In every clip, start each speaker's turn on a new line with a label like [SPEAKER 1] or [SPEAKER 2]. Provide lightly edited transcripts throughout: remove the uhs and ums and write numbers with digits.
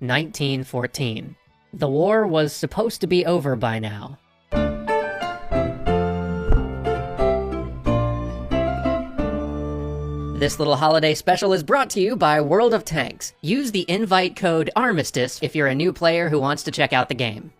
[SPEAKER 1] 1914. The war was supposed to be over by now. This little holiday special is brought to you by World of Tanks. Use the invite code ARMISTICE if you're a new player who wants to check out the game.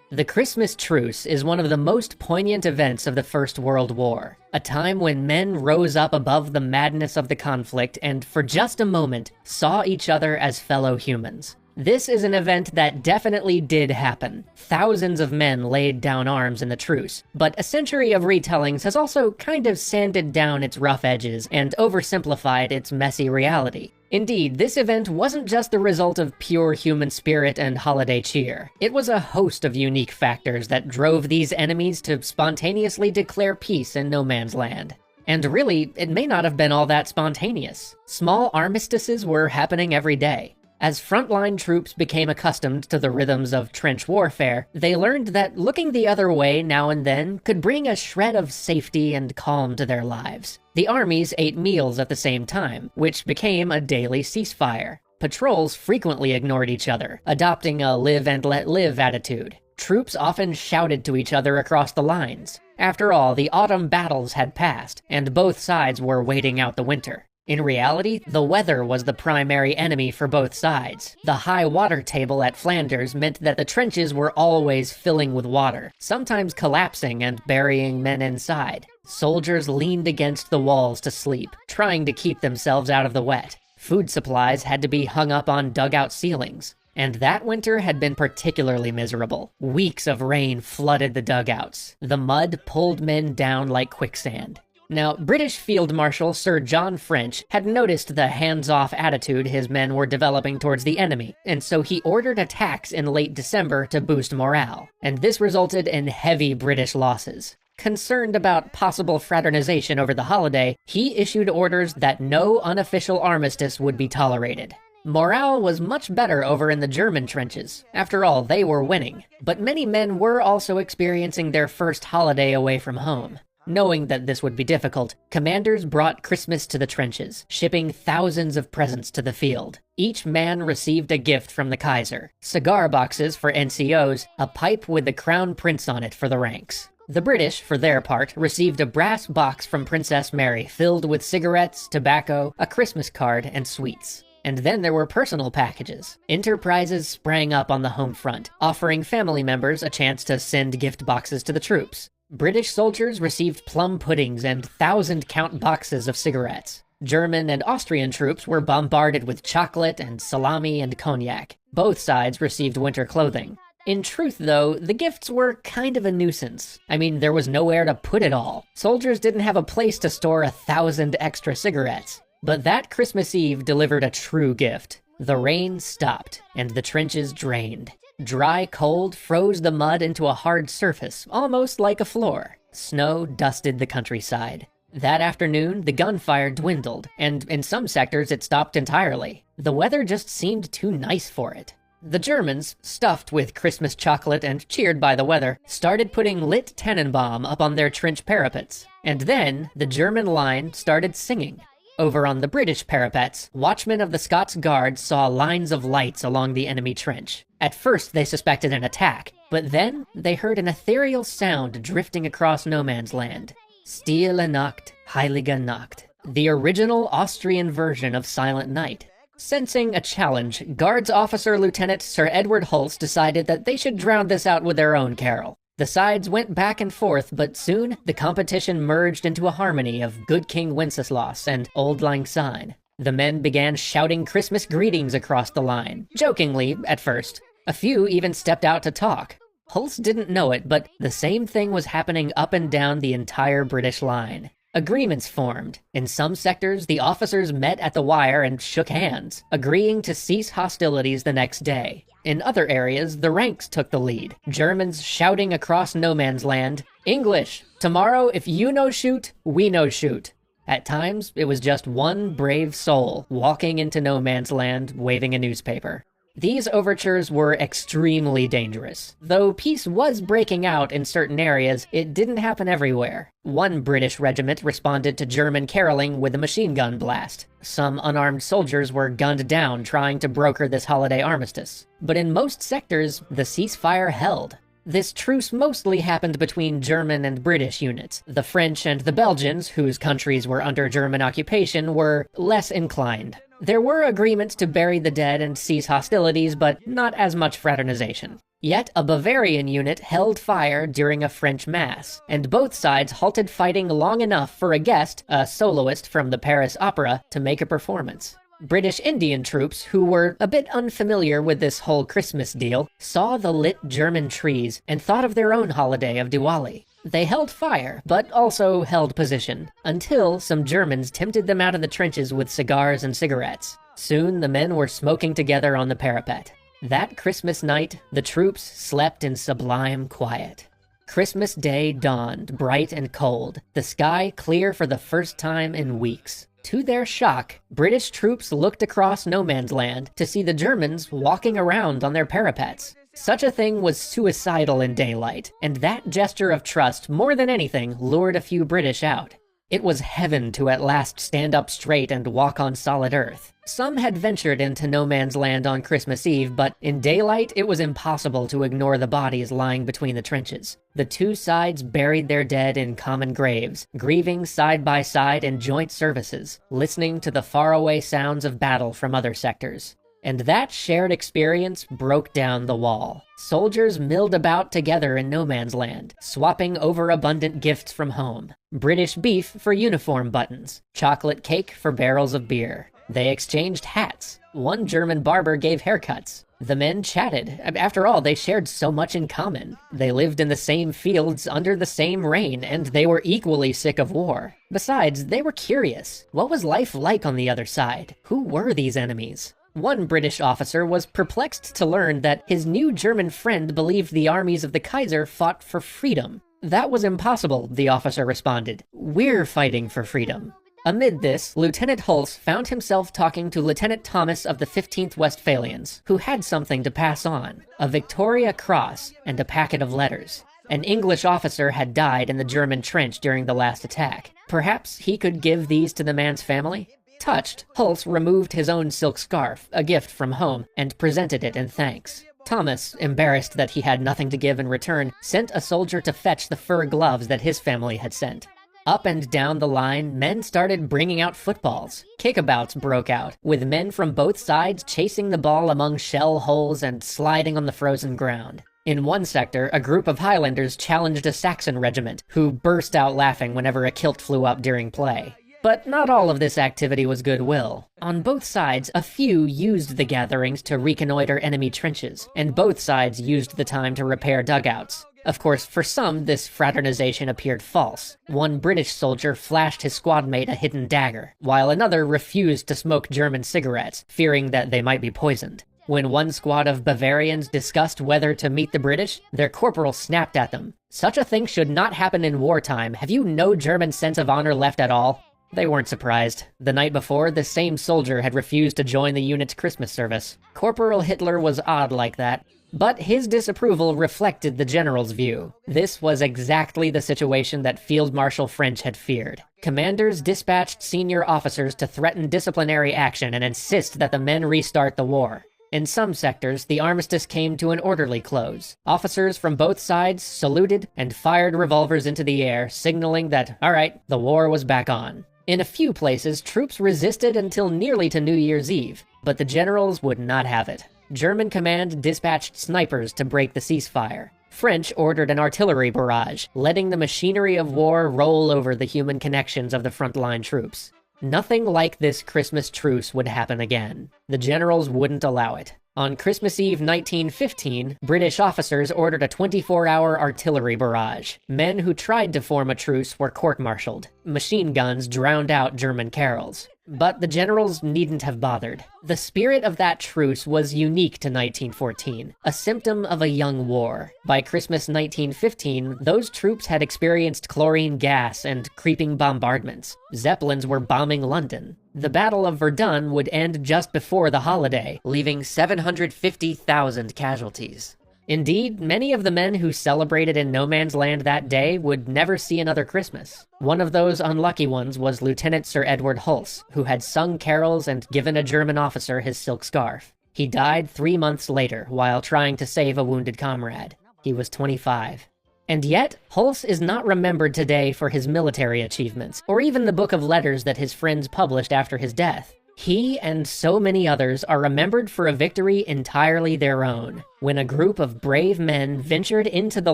[SPEAKER 1] The Christmas Truce is one of the most poignant events of the First World War, a time when men rose up above the madness of the conflict and, for just a moment, saw each other as fellow humans. This is an event that definitely did happen. Thousands of men laid down arms in the truce, but a century of retellings has also kind of sanded down its rough edges and oversimplified its messy reality. Indeed, this event wasn't just the result of pure human spirit and holiday cheer. It was a host of unique factors that drove these enemies to spontaneously declare peace in no man's land. And really, it may not have been all that spontaneous. Small armistices were happening every day. As frontline troops became accustomed to the rhythms of trench warfare, they learned that looking the other way now and then could bring a shred of safety and calm to their lives. The armies ate meals at the same time, which became a daily ceasefire. Patrols frequently ignored each other, adopting a live and let live attitude. Troops often shouted to each other across the lines. After all, the autumn battles had passed, and both sides were waiting out the winter. In reality, the weather was the primary enemy for both sides. The high water table at Flanders meant that the trenches were always filling with water, sometimes collapsing and burying men inside. Soldiers leaned against the walls to sleep, trying to keep themselves out of the wet. Food supplies had to be hung up on dugout ceilings. And that winter had been particularly miserable. Weeks of rain flooded the dugouts. The mud pulled men down like quicksand. Now, British Field Marshal Sir John French had noticed the hands-off attitude his men were developing towards the enemy, and so he ordered attacks in late December to boost morale, and this resulted in heavy British losses. Concerned about possible fraternization over the holiday, he issued orders that no unofficial armistice would be tolerated. Morale was much better over in the German trenches. After all, they were winning. But many men were also experiencing their first holiday away from home. Knowing that this would be difficult, commanders brought Christmas to the trenches, shipping thousands of presents to the field. Each man received a gift from the Kaiser: cigar boxes for NCOs, a pipe with the Crown Prince on it for the ranks. The British, for their part, received a brass box from Princess Mary filled with cigarettes, tobacco, a Christmas card, and sweets. And then there were personal packages. Enterprises sprang up on the home front, offering family members a chance to send gift boxes to the troops. British soldiers received plum puddings and 1,000-count boxes of cigarettes. German and Austrian troops were bombarded with chocolate and salami and cognac. Both sides received winter clothing. In truth, though, the gifts were kind of a nuisance. I mean, there was nowhere to put it all. Soldiers didn't have a place to store 1,000 extra cigarettes. But that Christmas Eve delivered a true gift. The rain stopped, and the trenches drained. Dry cold froze the mud into a hard surface, almost like a floor. Snow dusted the countryside. That afternoon, the gunfire dwindled, and in some sectors it stopped entirely. The weather just seemed too nice for it. The Germans, stuffed with Christmas chocolate and cheered by the weather, started putting lit Tannenbaum up on their trench parapets. And then, the German line started singing. Over on the British parapets, watchmen of the Scots Guard saw lines of lights along the enemy trench. At first, they suspected an attack, but then they heard an ethereal sound drifting across no man's land. Stille Nacht, Heilige Nacht, the original Austrian version of Silent Night. Sensing a challenge, Guards Officer Lieutenant Sir Edward Hulse decided that they should drown this out with their own carol. The sides went back and forth, but soon the competition merged into a harmony of Good King Wenceslas and Auld Lang Syne. The men began shouting Christmas greetings across the line, jokingly at first. A few even stepped out to talk. Hulse didn't know it, but the same thing was happening up and down the entire British line. Agreements formed. In some sectors, the officers met at the wire and shook hands, agreeing to cease hostilities the next day. In other areas, the ranks took the lead, Germans shouting across no man's land, "English, tomorrow if you no shoot, we no shoot." At times, it was just one brave soul walking into no man's land, waving a newspaper. These overtures were extremely dangerous. Though peace was breaking out in certain areas, it didn't happen everywhere. One British regiment responded to German caroling with a machine gun blast. Some unarmed soldiers were gunned down trying to broker this holiday armistice. But in most sectors, the ceasefire held. This truce mostly happened between German and British units. The French and the Belgians, whose countries were under German occupation, were less inclined. There were agreements to bury the dead and cease hostilities, but not as much fraternization. Yet a Bavarian unit held fire during a French mass, and both sides halted fighting long enough for a guest, a soloist from the Paris Opera, to make a performance. British Indian troops, who were a bit unfamiliar with this whole Christmas deal, saw the lit German trees and thought of their own holiday of Diwali. They held fire, but also held position, until some Germans tempted them out of the trenches with cigars and cigarettes. Soon the men were smoking together on the parapet. That Christmas night, the troops slept in sublime quiet. Christmas Day dawned, bright and cold, the sky clear for the first time in weeks. To their shock, British troops looked across no man's land to see the Germans walking around on their parapets. Such a thing was suicidal in daylight, and that gesture of trust, more than anything, lured a few British out. It was heaven to at last stand up straight and walk on solid earth. Some had ventured into no man's land on Christmas Eve, but in daylight it was impossible to ignore the bodies lying between the trenches. The two sides buried their dead in common graves, grieving side by side in joint services, listening to the faraway sounds of battle from other sectors. And that shared experience broke down the wall. Soldiers milled about together in no man's land, swapping overabundant gifts from home. British beef for uniform buttons, chocolate cake for barrels of beer. They exchanged hats. One German barber gave haircuts. The men chatted. After all, they shared so much in common. They lived in the same fields under the same rain, and they were equally sick of war. Besides, they were curious. What was life like on the other side? Who were these enemies? One British officer was perplexed to learn that his new German friend believed the armies of the Kaiser fought for freedom. That was impossible, the officer responded. We're fighting for freedom. Amid this, Lieutenant Hulse found himself talking to Lieutenant Thomas of the 15th Westphalians, who had something to pass on, a Victoria Cross and a packet of letters. An English officer had died in the German trench during the last attack. Perhaps he could give these to the man's family? Touched, Hulse removed his own silk scarf, a gift from home, and presented it in thanks. Thomas, embarrassed that he had nothing to give in return, sent a soldier to fetch the fur gloves that his family had sent. Up and down the line, men started bringing out footballs. Kickabouts broke out, with men from both sides chasing the ball among shell holes and sliding on the frozen ground. In one sector, a group of Highlanders challenged a Saxon regiment, who burst out laughing whenever a kilt flew up during play. But not all of this activity was goodwill. On both sides, a few used the gatherings to reconnoiter enemy trenches, and both sides used the time to repair dugouts. Of course, for some, this fraternization appeared false. One British soldier flashed his squadmate a hidden dagger, while another refused to smoke German cigarettes, fearing that they might be poisoned. When one squad of Bavarians discussed whether to meet the British, their corporal snapped at them. Such a thing should not happen in wartime. Have you no German sense of honor left at all? They weren't surprised. The night before, the same soldier had refused to join the unit's Christmas service. Corporal Hitler was odd like that. But his disapproval reflected the general's view. This was exactly the situation that Field Marshal French had feared. Commanders dispatched senior officers to threaten disciplinary action and insist that the men restart the war. In some sectors, the armistice came to an orderly close. Officers from both sides saluted and fired revolvers into the air, signaling that, all right, the war was back on. In a few places, troops resisted until nearly to New Year's Eve, but the generals would not have it. German command dispatched snipers to break the ceasefire. French ordered an artillery barrage, letting the machinery of war roll over the human connections of the frontline troops. Nothing like this Christmas truce would happen again. The generals wouldn't allow it. On Christmas Eve 1915, British officers ordered a 24-hour artillery barrage. Men who tried to form a truce were court-martialed. Machine guns drowned out German carols. But the generals needn't have bothered. The spirit of that truce was unique to 1914, a symptom of a young war. By Christmas 1915, those troops had experienced chlorine gas and creeping bombardments. Zeppelins were bombing London. The Battle of Verdun would end just before the holiday, leaving 750,000 casualties. Indeed, many of the men who celebrated in no man's land that day would never see another Christmas. One of those unlucky ones was Lieutenant Sir Edward Hulse, who had sung carols and given a German officer his silk scarf. He died 3 months later while trying to save a wounded comrade. He was 25. And yet, Hulse is not remembered today for his military achievements, or even the book of letters that his friends published after his death. He and so many others are remembered for a victory entirely their own, when a group of brave men ventured into the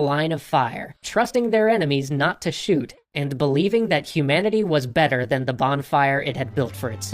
[SPEAKER 1] line of fire, trusting their enemies not to shoot, and believing that humanity was better than the bonfire it had built for itself.